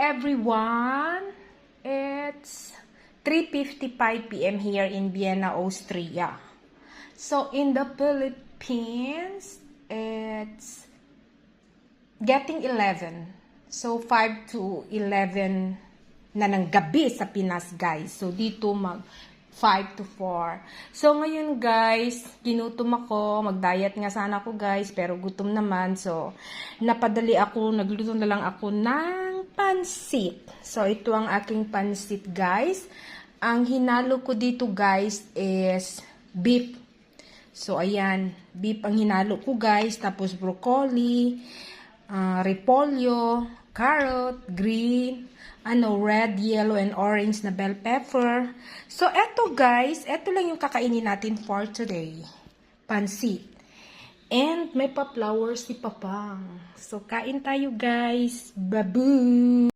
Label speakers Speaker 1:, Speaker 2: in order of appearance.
Speaker 1: everyone! It's 3:55 p.m. here in Vienna, Austria. So in the Philippines, it's getting 11. So 5 to 11 na ng gabi sa Pinas, guys. So dito 5 to 4. So ngayon, guys, ginutom ako. Mag-diet nga sana ako, guys, pero gutom naman. So napadali ako, nagluto na lang ako ng pansit. So ito ang aking pansit, guys. Ang hinalo ko dito, guys, is beef. So ayan, beef ang hinalo ko, guys. Tapos broccoli, repolyo, carrot, green, red, yellow, and orange na bell pepper. So, eto guys, eto lang yung kakainin natin for today. Pansit. And may pa-flowers si Papang. So, kain tayo guys. Babu!